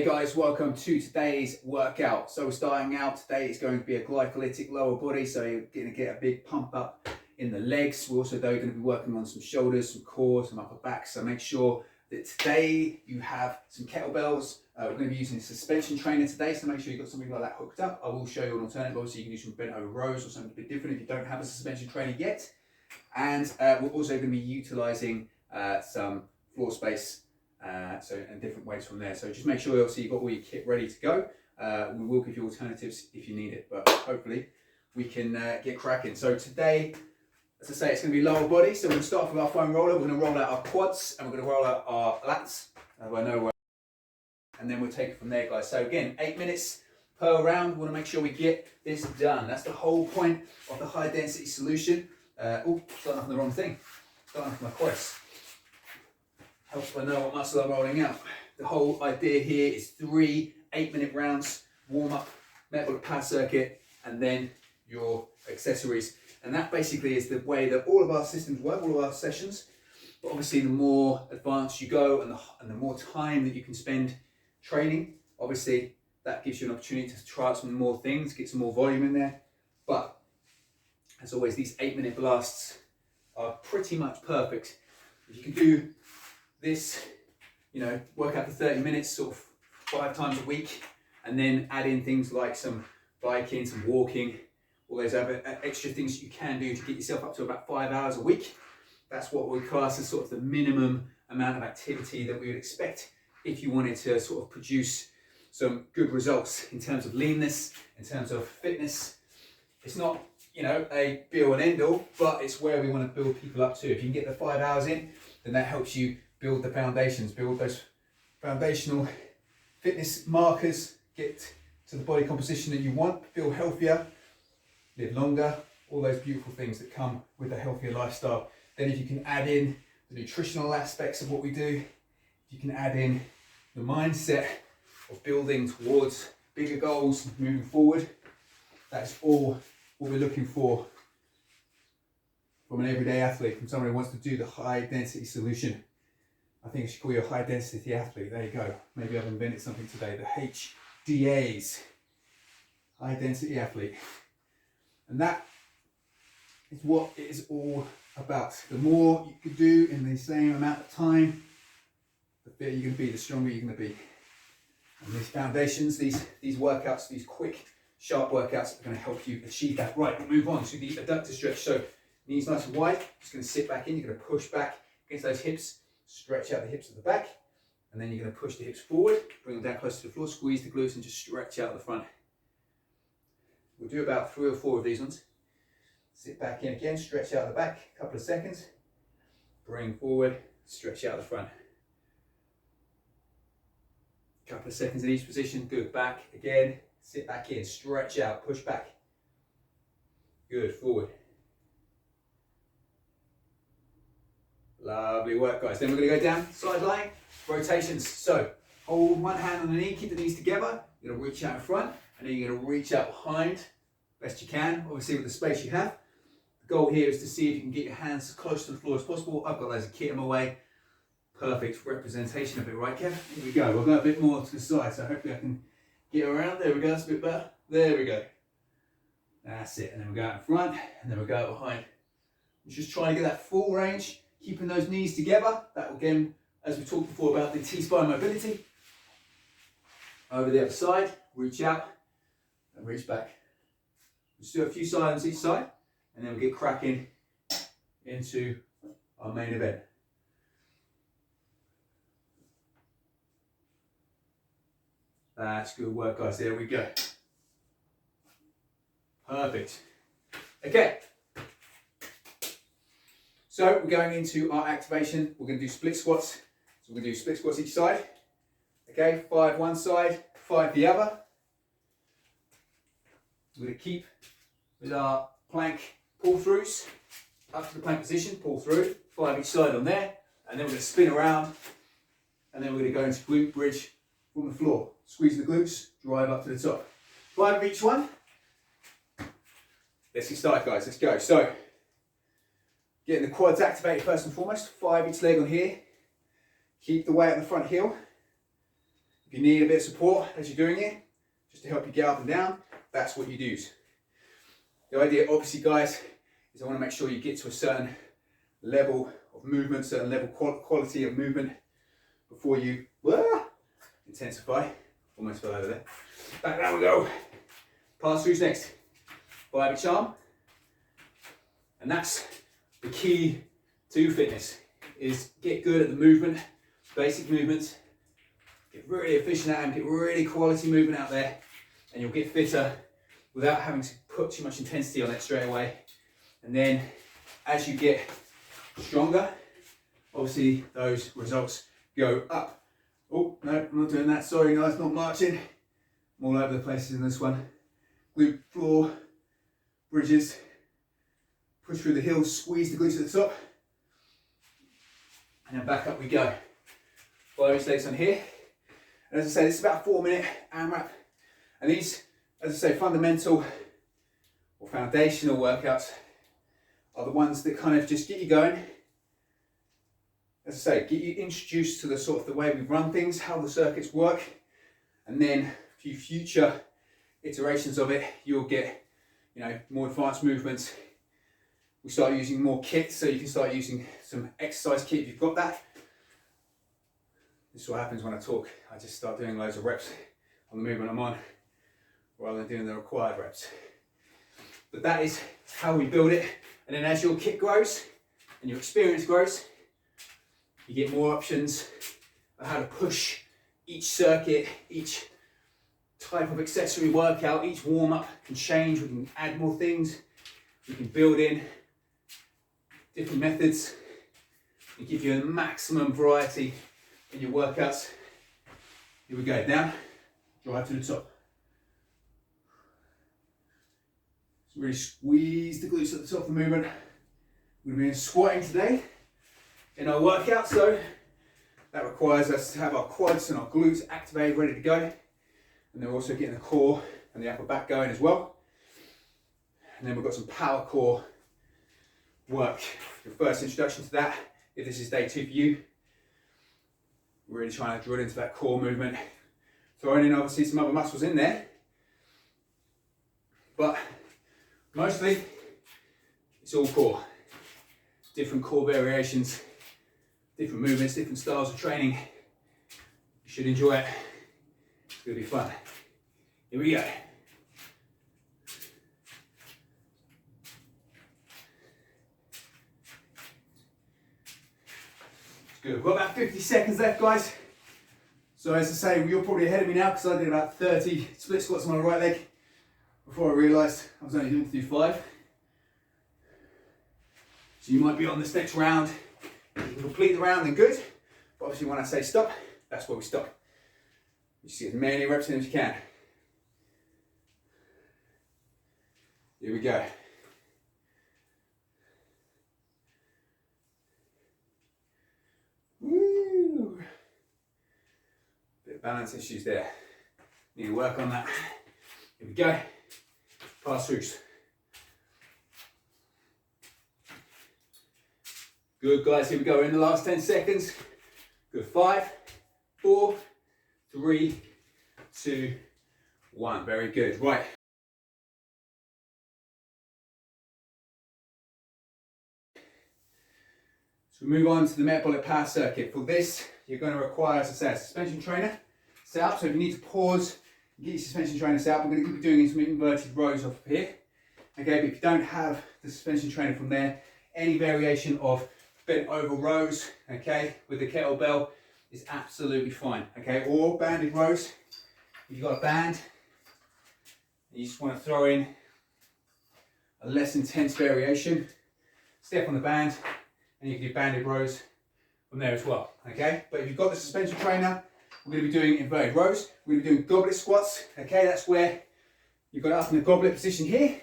Hey guys, welcome to today's workout. So we're starting out today, it's going to be a glycolytic lower body, so you're going to get a big pump up in the legs. We're also going to be working on some shoulders, some core, some upper back, so make sure that today you have some kettlebells. We're going to be using a suspension trainer today, so make sure you've got something like that hooked up. I will show you an alternative, obviously you can do some bent over rows or something a bit different if you don't have a suspension trainer yet. And we're also going to be utilising some floor space, and different weights from there. So just make sure obviously you've got all your kit ready to go. We will give you alternatives if you need it, but hopefully we can get cracking. So today, as I say, it's going to be lower body. So we're going to start off with our foam roller. We're going to roll out our quads and we're going to roll out our lats. And then we'll take it from there, guys. So again, 8 minutes per round. We want to make sure we get this done. That's the whole point of the high density solution. Starting off on the wrong thing. Starting off with my quads. Helps if I know what muscle I'm rolling out. The whole idea here is 3 8-minute rounds, warm up, metabolic power circuit, and then your accessories. And that basically is the way that all of our systems work, all of our sessions. But obviously the more advanced you go and the more time that you can spend training, obviously that gives you an opportunity to try out some more things, get some more volume in there. But as always, these 8-minute blasts are pretty much perfect. If you can do this, work out for 30 minutes, sort of 5 times a week, and then add in things like some biking, some walking, all those other extra things you can do to get yourself up to about 5 hours a week. That's what we class as sort of the minimum amount of activity that we would expect if you wanted to sort of produce some good results in terms of leanness, in terms of fitness. It's not, a be all and end all, but it's where we want to build people up to. If you can get the 5 hours in, then that helps you build the foundations, build those foundational fitness markers, get to the body composition that you want, feel healthier, live longer, all those beautiful things that come with a healthier lifestyle. Then if you can add in the nutritional aspects of what we do, if you can add in the mindset of building towards bigger goals moving forward, that's all what we're looking for from an everyday athlete, from someone who wants to do the high density solution. I think I should call you a high density athlete. There you go. Maybe I've invented something today. The HDAs, high density athlete. And that is what it is all about. The more you can do in the same amount of time, the fitter you're going to be, the stronger you're going to be. And these foundations, these workouts, these quick, sharp workouts are going to help you achieve that. Right, we'll move on to the adductor stretch. So knees nice and wide, just going to sit back in, you're going to push back against those hips, stretch out the hips at the back, and then you're going to push the hips forward, bring them down close to the floor, squeeze the glutes and just stretch out the front. We'll do about 3 or 4 of these ones. Sit back in again, stretch out the back, a couple of seconds, bring forward, stretch out the front. Couple of seconds in each position, good, back again, sit back in, stretch out, push back. Good, forward. Lovely work, guys. Then we're going to go down, side lying, rotations. So hold one hand on the knee, keep the knees together. You're going to reach out in front, and then you're going to reach out behind, best you can, obviously with the space you have. The goal here is to see if you can get your hands as close to the floor as possible. I've got loads of kit in my way. Perfect representation of it, right, Kev? Here we go. We'll go a bit more to the side, so hopefully I can get around. There we go, that's a bit better. There we go. That's it. And then we'll go out in front, and then we'll go out behind. We're just trying to get that full range. Keeping those knees together, that will again, as we talked before about the T-spine mobility. Over the other side, reach out and reach back. Let's do a few silents each side, and then we'll get cracking into our main event. That's good work, guys. There we go. Perfect. Okay. So we're going into our activation. We're going to do split squats. So we're going to do split squats each side. Okay, 5 one side, 5 the other. We're going to keep with our plank pull throughs up to the plank position, pull through, 5 each side on there. And then we're going to spin around. And then we're going to go into glute bridge from the floor. Squeeze the glutes, drive up to the top. 5 of each one. Let's get started, guys. Let's go. So, getting the quads activated first and foremost. 5 each leg on here. Keep the weight at the front heel. If you need a bit of support as you're doing it, just to help you get up and down, that's what you do. The idea, obviously, guys, is I want to make sure you get to a certain level of movement, certain level quality of movement before you intensify. Almost fell over there. Back down we go. Pass throughs next. By each arm. And that's the key to fitness, is get good at the movement, basic movements, get really efficient at them, get really quality movement out there, and you'll get fitter without having to put too much intensity on it straight away. And then as you get stronger, obviously those results go up. Oh, no, I'm not doing that. Sorry guys, not marching. I'm all over the places in this one. Glute floor, bridges, push through the heels, squeeze the glutes at the top. And then back up we go. Follow his legs on here. And as I say, this is about a 4-minute AMRAP. And these, as I say, fundamental or foundational workouts are the ones that kind of just get you going. As I say, get you introduced to the sort of the way we run things, how the circuits work, and then a few future iterations of it, you'll get, you know, more advanced movements. We start using more kit, so you can start using some exercise kit if you've got that. This is what happens when I talk. I just start doing loads of reps on the movement I'm on, rather than doing the required reps. But that is how we build it. And then as your kit grows and your experience grows, you get more options of how to push each circuit, each type of accessory workout, each warm-up can change. We can add more things. We can build in different methods and give you a maximum variety in your workouts. Here we go, down, drive to the top. So really squeeze the glutes at the top of the movement. We're going to be squatting today in our workout, so that requires us to have our quads and our glutes activated, ready to go. And then we're also getting the core and the upper back going as well. And then we've got some power core work. Your first introduction to that, if this is day 2 for you, we're really trying to drill into that core movement. Throwing in obviously some other muscles in there, but mostly it's all core. Different core variations, different movements, different styles of training. You should enjoy it. It's going to be fun. Here we go. Good. We've got about 50 seconds left, guys. So as I say, you're probably ahead of me now because I did about 30 split squats on my right leg before I realised I was only doing 5. So you might be on this next round. If you can complete the round, then good. But obviously when I say stop, that's where we stop. You just get as many reps in as you can. Here we go. Woo! Bit of balance issues there. Need to work on that. Here we go. Pass throughs. Good, guys. Here we go. We're in the last 10 seconds. Good. 5, 4, 3, 2, 1. Very good. Right. So we move on to the metabolic power circuit. For this, you're going to require, as I say, a suspension trainer set up. So if you need to pause, get your suspension trainer set up. I'm going to keep doing some inverted rows off of here. Okay, but if you don't have the suspension trainer from there, any variation of bent over rows, okay, with the kettlebell is absolutely fine. Okay, or banded rows. If you've got a band, you just want to throw in a less intense variation, step on the band, and you can do banded rows from there as well. Okay, but if you've got the suspension trainer, we're going to be doing inverted rows. We're going to be doing goblet squats. Okay, that's where you've got it up in the goblet position here,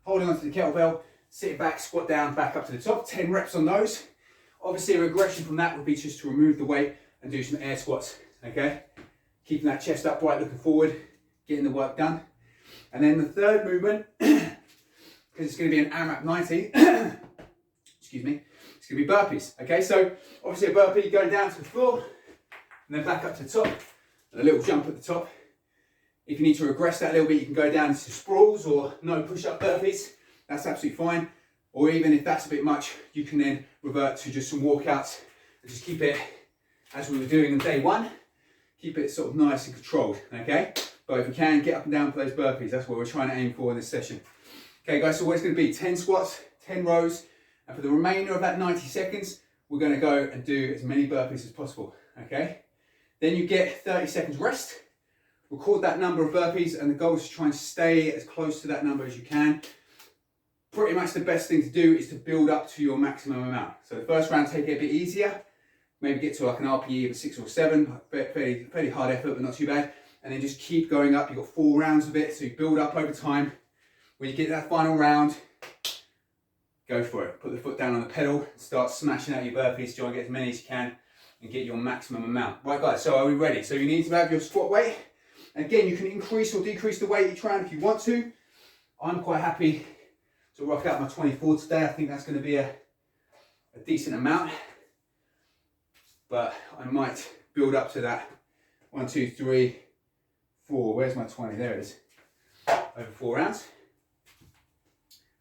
holding onto the kettlebell, sitting back, squat down, back up to the top. 10 reps on those. Obviously, a regression from that would be just to remove the weight and do some air squats. Okay, keeping that chest upright, looking forward, getting the work done. And then the third movement, because it's going to be an AMRAP 90. Excuse me. It's going to be burpees. Okay, so obviously a burpee going down to the floor and then back up to the top. and a little jump at the top. If you need to regress that a little bit, you can go down into sprawls or no push-up burpees. That's absolutely fine. Or even if that's a bit much, you can then revert to just some walkouts and just keep it as we were doing on day one. Keep it sort of nice and controlled, okay? But if we can, get up and down for those burpees. That's what we're trying to aim for in this session. Okay guys, so what it's going to be, 10 squats, 10 rows, and for the remainder of that 90 seconds, we're going to go and do as many burpees as possible, okay? Then you get 30 seconds rest. Record that number of burpees, and the goal is to try and stay as close to that number as you can. Pretty much the best thing to do is to build up to your maximum amount. So the first round, take it a bit easier. Maybe get to like an RPE of a 6 or 7, fairly hard effort, but not too bad. And then just keep going up. You've got 4 rounds of it, so you build up over time. When you get that final round, go for it. Put the foot down on the pedal and start smashing out your burpees. Try and get as many as you can and get your maximum amount. Right guys, so are we ready? So you need to have your squat weight. Again, you can increase or decrease the weight each round if you want to. I'm quite happy to rock out my 24 today. I think that's going to be a decent amount. But I might build up to that 1, 2, 3, 4. Where's my 20? There it is. Over 4 rounds.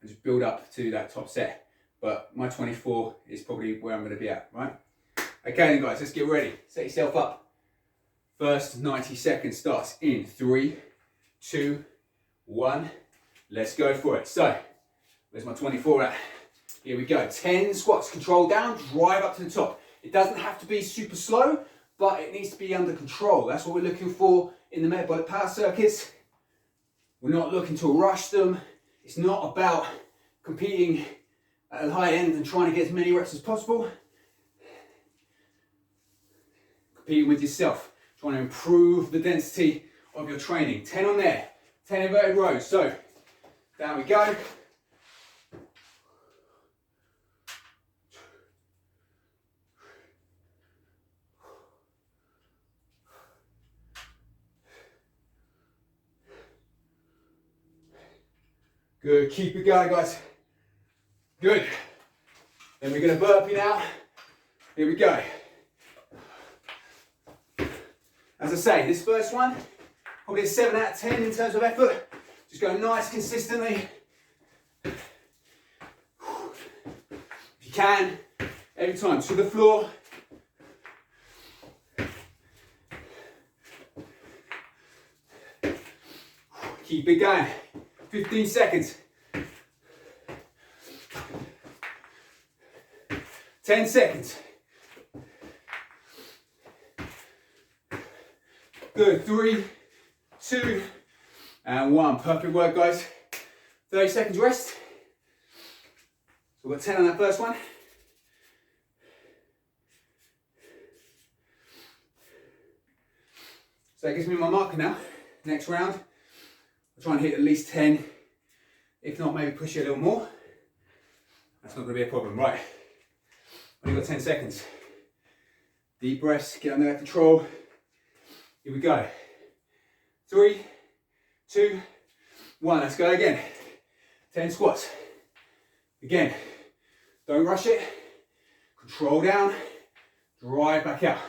And just build up to that top set. But my 24 is probably where I'm going to be at, right? Okay then guys, let's get ready. Set yourself up. First 90 seconds starts in 3, 2, 1. Let's go for it. So, where's my 24 at? Here we go. 10 squats, control down, drive up to the top. It doesn't have to be super slow, but it needs to be under control. That's what we're looking for in the metabolic power circuits. We're not looking to rush them. It's not about competing at the high end and trying to get as many reps as possible. Competing with yourself. Trying to improve the density of your training. 10 on there, 10 inverted rows. So, down we go. Good, keep it going guys. Good. Then we're going to burpee now. Here we go. As I say, this first one, probably a 7 out of 10 in terms of effort. Just go nice consistently. If you can, every time to the floor. Keep it going. 15 seconds. 10 seconds. Good, 3, 2, and 1. Perfect work, guys. 30 seconds rest. So we've got 10 on that first one. So that gives me my marker now. Next round, I'll try and hit at least 10. If not, maybe push it a little more. That's not going to be a problem. Right, only got 10 seconds. Deep breaths, get under that control. Here we go. 3, 2, 1. Let's go again. 10 squats. Again, don't rush it. Control down. Drive back out.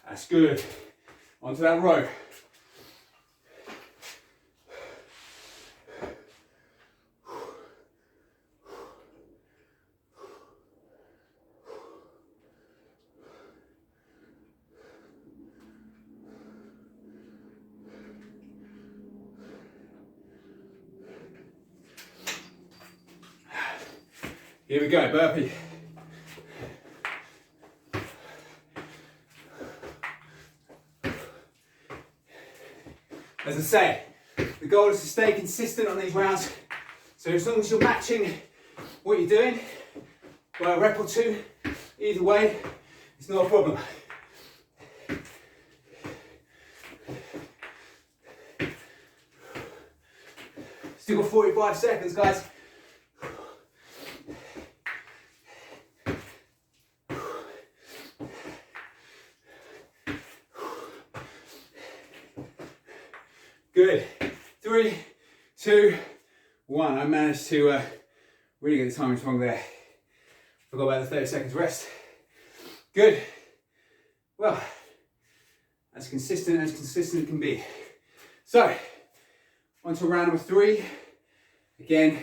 That's good. Onto that row. Here we go, burpee. As I say, the goal is to stay consistent on these rounds. So as long as you're matching what you're doing by a rep or two, either way, it's not a problem. Still got 45 seconds, guys. 3, 2, 1. I managed to really get the timing wrong there. Forgot about the 30 seconds rest. Good. Well, as consistent as can be. So, on to round number 3. Again,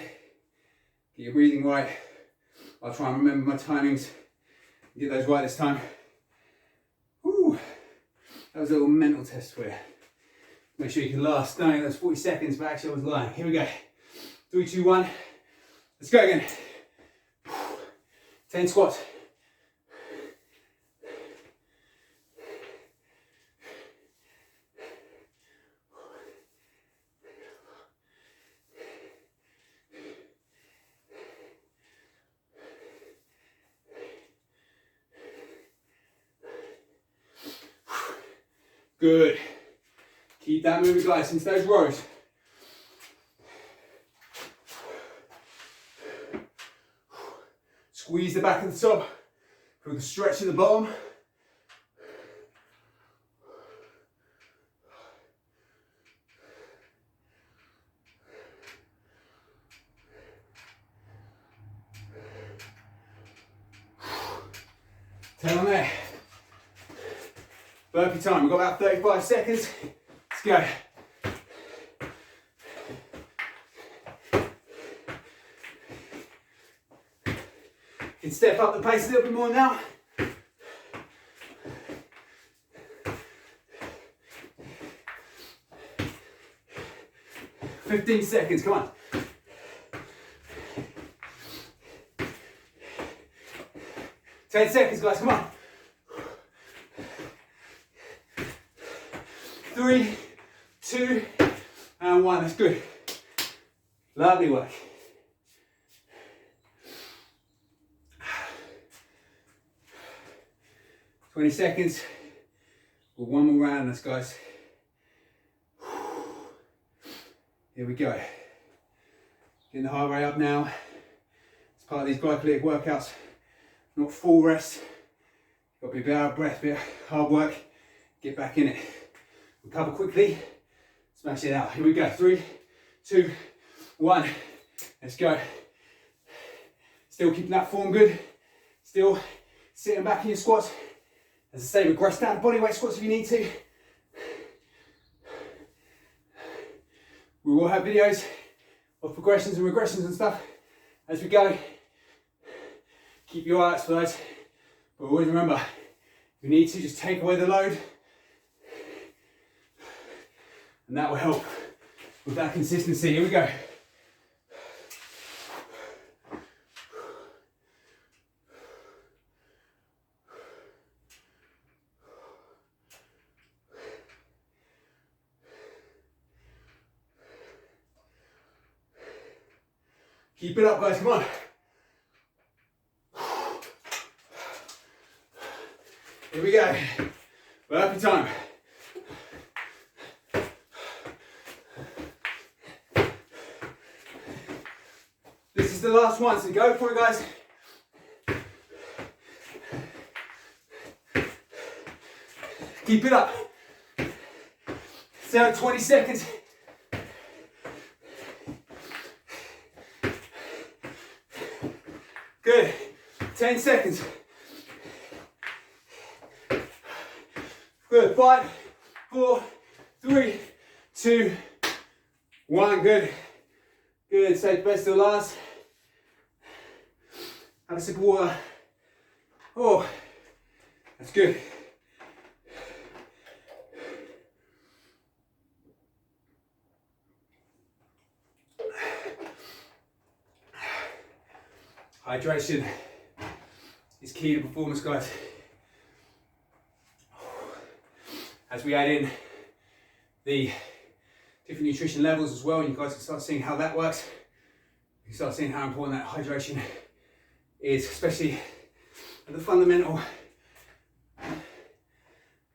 get your breathing right. I'll try and remember my timings. Get those right this time. Whew. That was a little mental test for you. Make sure you can last. Knowing those 40 seconds, but actually I was lying. Here we go. 3, 2, 1. Let's go again. 10 squats. Good. Keep that moving, guys, into those rows. Squeeze the back of the top. Feel the stretch at the bottom. Turn on there. Burpee time. We've got about 35 seconds. Let's go. You can step up the pace a little bit more now. "15 seconds, come on. "10 seconds, guys, come on. 3, 2, and 1. That's good. Lovely work. "20 seconds. With one more round on this, guys. Here we go. Getting the heart rate up now. It's part of these glycolytic workouts. Not full rest. Got to be a bit out of breath, bit hard work. Get back in it. Recover quickly. Smash it out. Here we go. 3, 2, 1. Let's go. Still keeping that form good. Still sitting back in your squats. As I say, regress down to bodyweight squats if you need to. We will have videos of progressions and regressions and stuff as we go. Keep your eye out for those. But always remember, if you need to, just take away the load. And that will help with that consistency. Here we go. Keep it up, guys, come on. Here we go. Burpee time. This is the last one, so go for it, guys. Keep it up. So 20 seconds. Good. 10 seconds. Good. 5, 4, 3, 2, 1. Good. Good. Save best till last. Have a sip of water. Oh, that's good. Hydration is key to performance, guys. As we add in the different nutrition levels as well, you guys can start seeing how that works. You can start seeing how important that hydration is, especially at the fundamental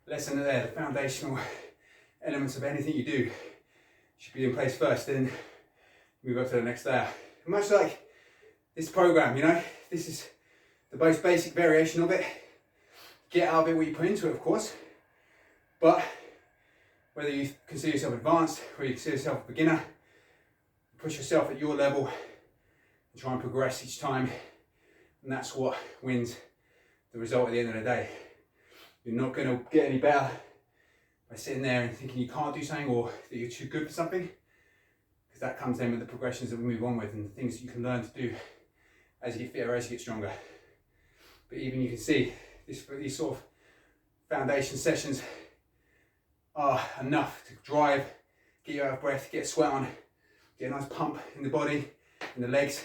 lesson there, the foundational elements of anything you do should be in place first, then move up to the next layer. Much like this program, you know, this is the most basic variation of it. Get out of it what you put into it, of course, but whether you consider yourself advanced, whether you consider yourself a beginner, push yourself at your level and try and progress each time. And that's what wins the result at the end of the day. You're not going to get any better by sitting there and thinking you can't do something or that you're too good for something, because that comes then with the progressions that we move on with and the things that you can learn to do as you get fitter, as you get stronger. But even you can see these sort of foundation sessions are enough to drive, get you out of breath, get a sweat on, get a nice pump in the body, in the legs.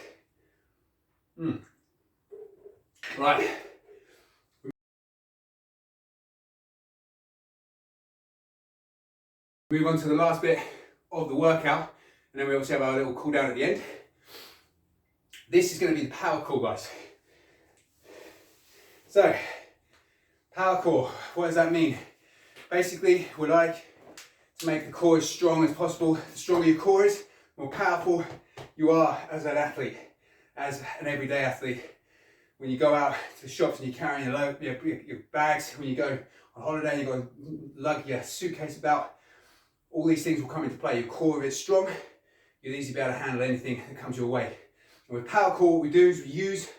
Right. Move on to the last bit of the workout, and then we also have our little cool down at the end. This is going to be the power core, guys. So, power core, what does that mean? Basically, we like to make the core as strong as possible. The stronger your core is, the more powerful you are as an athlete, as an everyday athlete. When you go out to the shops and you're carrying your bags, when you go on holiday and you've got to lug your suitcase about, all these things will come into play. Your core is strong, you'll easily be able to handle anything that comes your way. And with power core, what we do is we use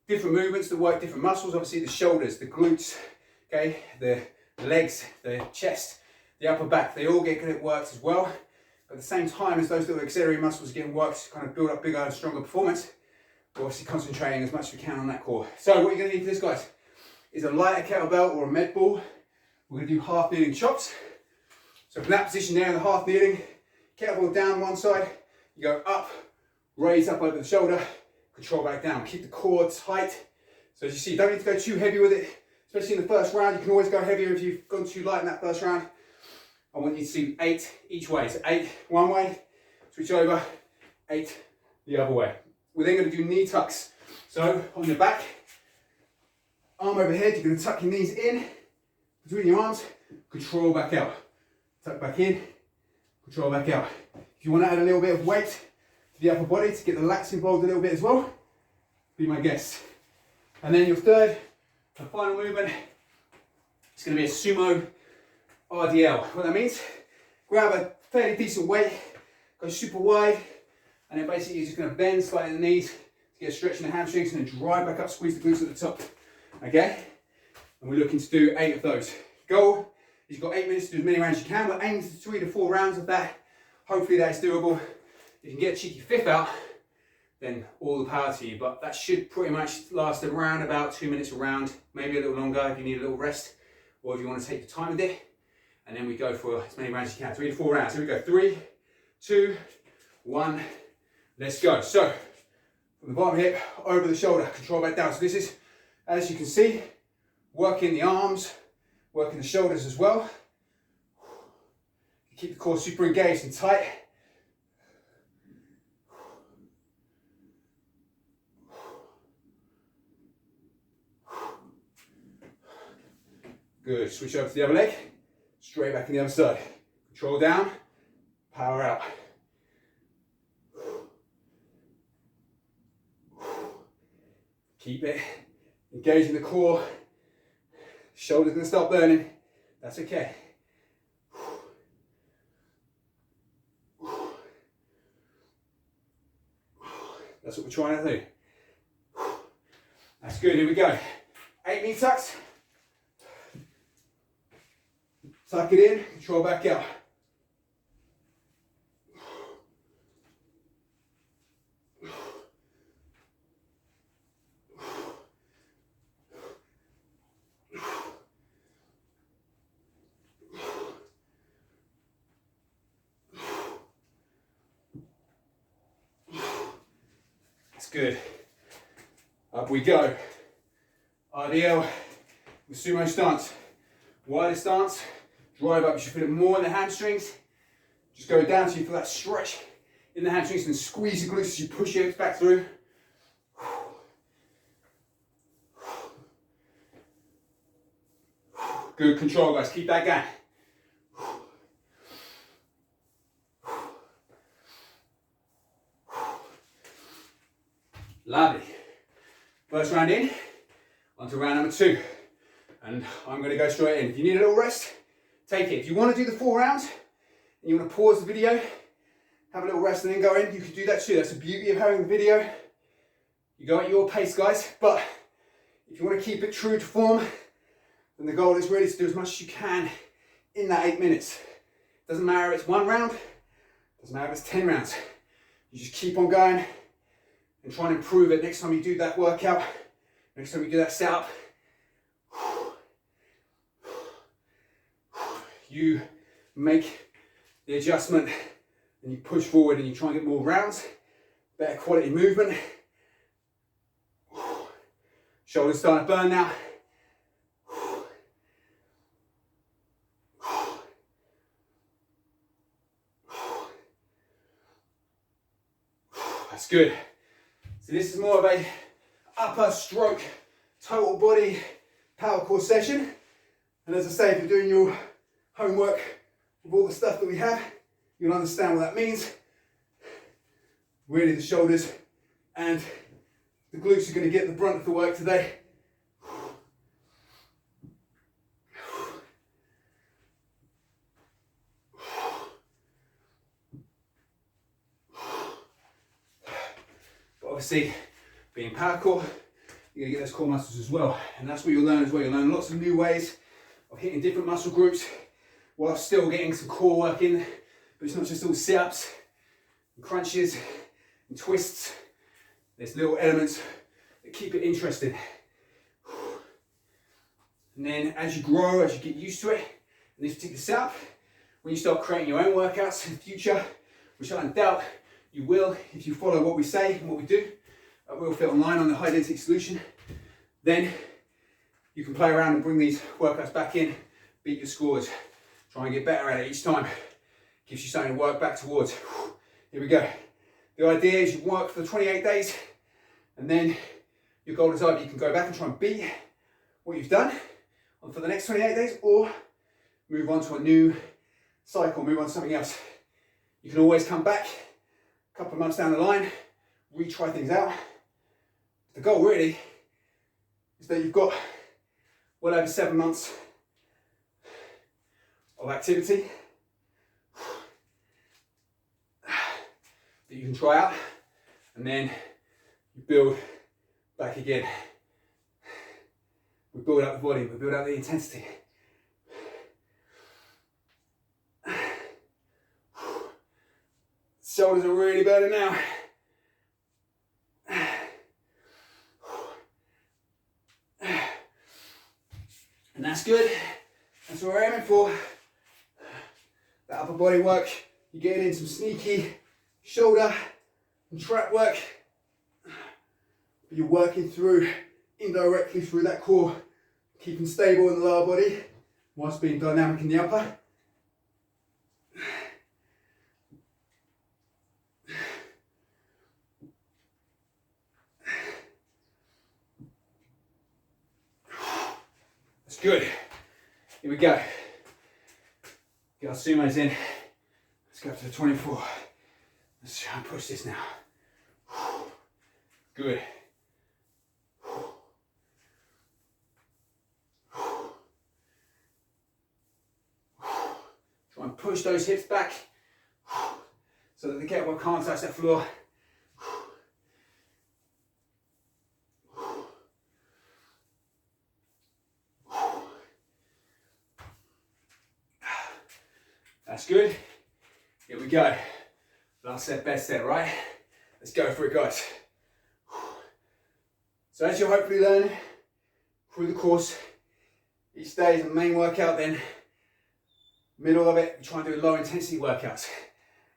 different movements that work different muscles. Obviously the shoulders, the glutes, okay, the legs, the chest, the upper back, they all get worked as well. But at the same time as those little auxiliary muscles are getting worked to kind of build up bigger and stronger performance, we're obviously concentrating as much as we can on that core. So what you're going to need for this, guys, is a lighter kettlebell or a med ball. We're going to do half kneeling chops. So from that position there in the half kneeling, kettlebell down one side, you go up, raise up over the shoulder, control back down. Keep the core tight. So as you see, you don't need to go too heavy with it, especially in the first round. You can always go heavier if you've gone too light in that first round. I want you to do 8 each way. So 8 one way, switch over, 8 the other way. We're then going to do knee tucks. So on your back, arm overhead, you're going to tuck your knees in between your arms, control back out. Tuck back in, control back out. If you want to add a little bit of weight to the upper body to get the lats involved a little bit as well, be my guest. And then your third and final movement is going to be a Sumo RDL. What that means, grab a fairly decent weight, go super wide, and then basically you're just going to bend slightly in the knees to get a stretch in the hamstrings and then drive back up, squeeze the glutes at the top. Okay? And we're looking to do 8 of those. Goal, you've got 8 minutes to do as many rounds as you can. We're aiming for 3 to 4 rounds of that. Hopefully that is doable. If you can get a cheeky 5th out, then all the power to you. But that should pretty much last around about 2 minutes a round, maybe a little longer if you need a little rest, or if you want to take your time with it. And then we go for as many rounds as you can, 3 to 4 rounds. Here we go, 3, 2, 1, let's go. So, from the bottom hip, over the shoulder, control back down. So this is, as you can see, working the arms, working the shoulders as well. Keep the core super engaged and tight. Good, switch over to the other leg, straight back on the other side. Control down, power out. Keep it engaging the core. Shoulder's going to start burning, that's okay. That's what we're trying to do. That's good, here we go. 8 knee tucks. Tuck it in, control back out. That's good. Up we go. RDL with sumo stance. Wider stance. Drive up, you should feel it more in the hamstrings. Just go down so you feel that stretch in the hamstrings and squeeze the glutes as you push your hips back through. Good control, guys, keep that going. Lovely. First round in, on to round number 2. And I'm going to go straight in. If you need a little rest, take it. If you want to do the 4 rounds and you want to pause the video, have a little rest and then go in, you can do that too. That's the beauty of having the video. You go at your pace, guys, but if you want to keep it true to form, then the goal is really to do as much as you can in that 8 minutes. Doesn't matter if it's 1 round, doesn't matter if it's 10 rounds. You just keep on going and try and improve it. Next time you do that workout, next time you do that setup, you make the adjustment and you push forward and you try and get more rounds, better quality movement. Shoulders starting to burn now. That's good. So this is more of a upper stroke, total body power core session. And as I say, if you're doing your homework with all the stuff that we have, you'll understand what that means. Really the shoulders and the glutes are going to get the brunt of the work today. But obviously, being power core, you're going to get those core muscles as well. And that's what you'll learn as well. You'll learn lots of new ways of hitting different muscle groups while still getting some core work in. But it's not just all sit-ups and crunches and twists. There's little elements that keep it interesting. And then as you grow, as you get used to it, in this particular setup, when you start creating your own workouts in the future, which I don't doubt you will if you follow what we say and what we do, that will fit online on the high density solution, then you can play around and bring these workouts back in, beat your scores, try and get better at it each time. Gives you something to work back towards. Here we go. The idea is you work for the 28 days and then your goal is either you can go back and try and beat what you've done for the next 28 days or move on to a new cycle, move on to something else. You can always come back a couple of months down the line, retry things out. The goal really is that you've got well over 7 months of activity that you can try out, and then you build back again. We build up the body, we build up the intensity. Shoulders are really burning now. And that's good. That's what we're aiming for. That upper body work, you're getting in some sneaky shoulder and trap work, but you're working through indirectly through that core, keeping stable in the lower body whilst being dynamic in the upper. That's good. Here we go. Get our sumos in. Let's go up to the 24. Let's try and push this now. Good. Try and push those hips back so that the kettlebell can't touch that floor. That's good. Here we go. Last set, best set, right? Let's go for it, guys. So as you'll hopefully learn through the course, each day is a main workout, then middle of it, we try and do low intensity workouts.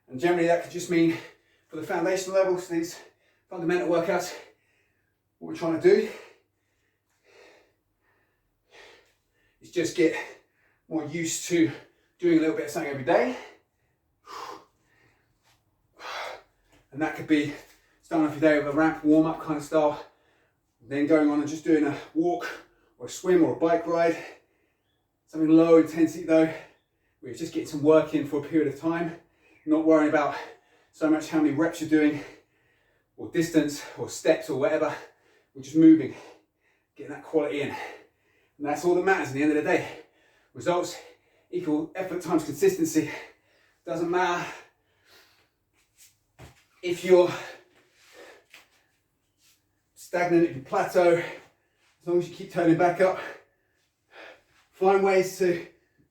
And generally that could just mean for the foundational levels, these fundamental workouts, what we're trying to do is just get more used to doing a little bit of something every day. And that could be starting off your day with a ramp warm-up kind of style, then going on and just doing a walk or a swim or a bike ride. Something low intensity though, where you're just getting some work in for a period of time, not worrying about so much how many reps you're doing or distance or steps or whatever. We're just moving, getting that quality in. And that's all that matters at the end of the day. Results equal effort times consistency. Doesn't matter if you're stagnant, if you plateau, as long as you keep turning back up. Find ways to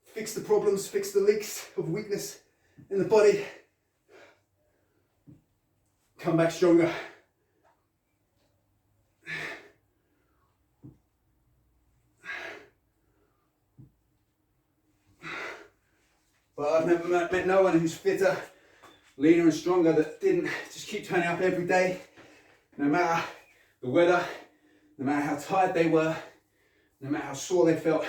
fix the problems, fix the leaks of weakness in the body. Come back stronger. But I've never met no one who's fitter, leaner and stronger that didn't just keep turning up every day, no matter the weather, no matter how tired they were, no matter how sore they felt,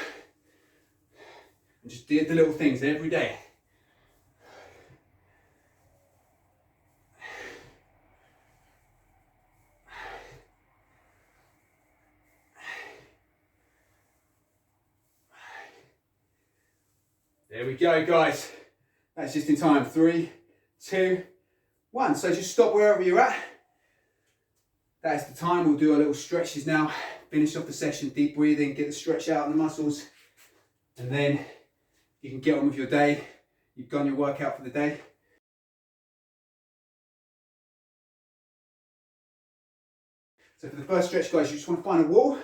and just did the little things every day. There we go, guys. That's just in time. 3, 2, 1. So just stop wherever you're at. That's the time. We'll do our little stretches now. Finish off the session, deep breathing, get the stretch out in the muscles, and then you can get on with your day. You've done your workout for the day. So for the first stretch, guys, you just want to find a wall.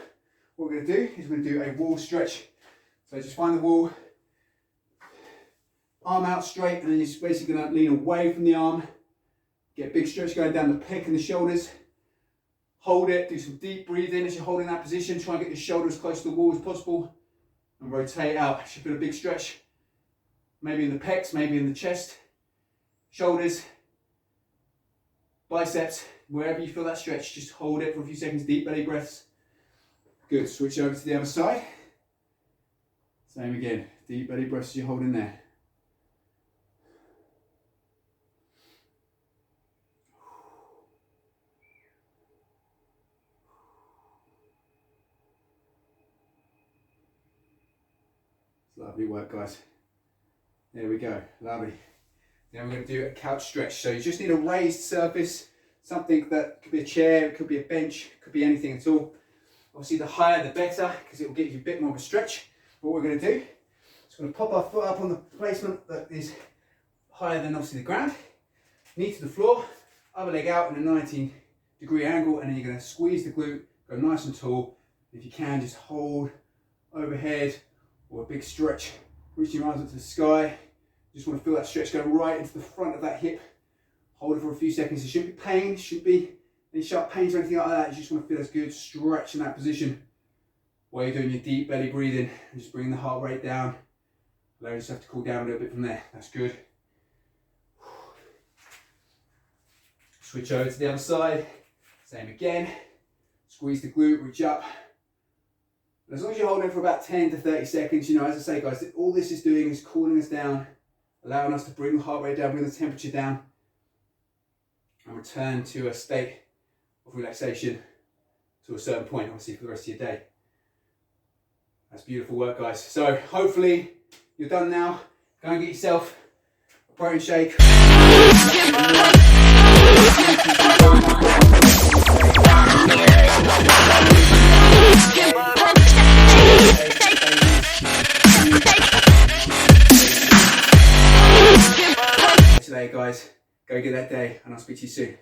What we're going to do is we're going to do a wall stretch. So just find the wall, arm out straight, and then you're basically going to lean away from the arm. Get a big stretch going down the pec and the shoulders. Hold it, do some deep breathing as you're holding that position. Try and get your shoulders as close to the wall as possible. And rotate out. You should feel a big stretch. Maybe in the pecs, maybe in the chest, shoulders, biceps. Wherever you feel that stretch, just hold it for a few seconds. Deep belly breaths. Good. Switch over to the other side. Same again. Deep belly breaths as you're holding there. Lovely work, guys. There we go, lovely. Then we're going to do a couch stretch. So you just need a raised surface, something that could be a chair, it could be a bench, it could be anything at all. Obviously the higher the better, because it will give you a bit more of a stretch. What we're going to do is we're going to pop our foot up on the placement that is higher than obviously the ground, knee to the floor, other leg out in a 90-degree angle, and then you're going to squeeze the glute, go nice and tall. If you can, just hold overhead, or a big stretch, reaching your arms up to the sky. You just want to feel that stretch going right into the front of that hip. Hold it for a few seconds. There shouldn't be pain, shouldn't be any sharp pains or anything like that. You just want to feel this good stretch in that position while you're doing your deep belly breathing, and just bringing the heart rate down. Allow yourself to cool down a little bit from there. That's good. Switch over to the other side. Same again. Squeeze the glute, reach up. As long as you're holding it for about 10 to 30 seconds, you know, as I say, guys, all this is doing is cooling us down, allowing us to bring the heart rate down, bring the temperature down, and return to a state of relaxation to a certain point, obviously, for the rest of your day. That's beautiful work, guys. So hopefully you're done now. Go and get yourself a protein shake. Today, guys, go get that day, and I'll speak to you soon.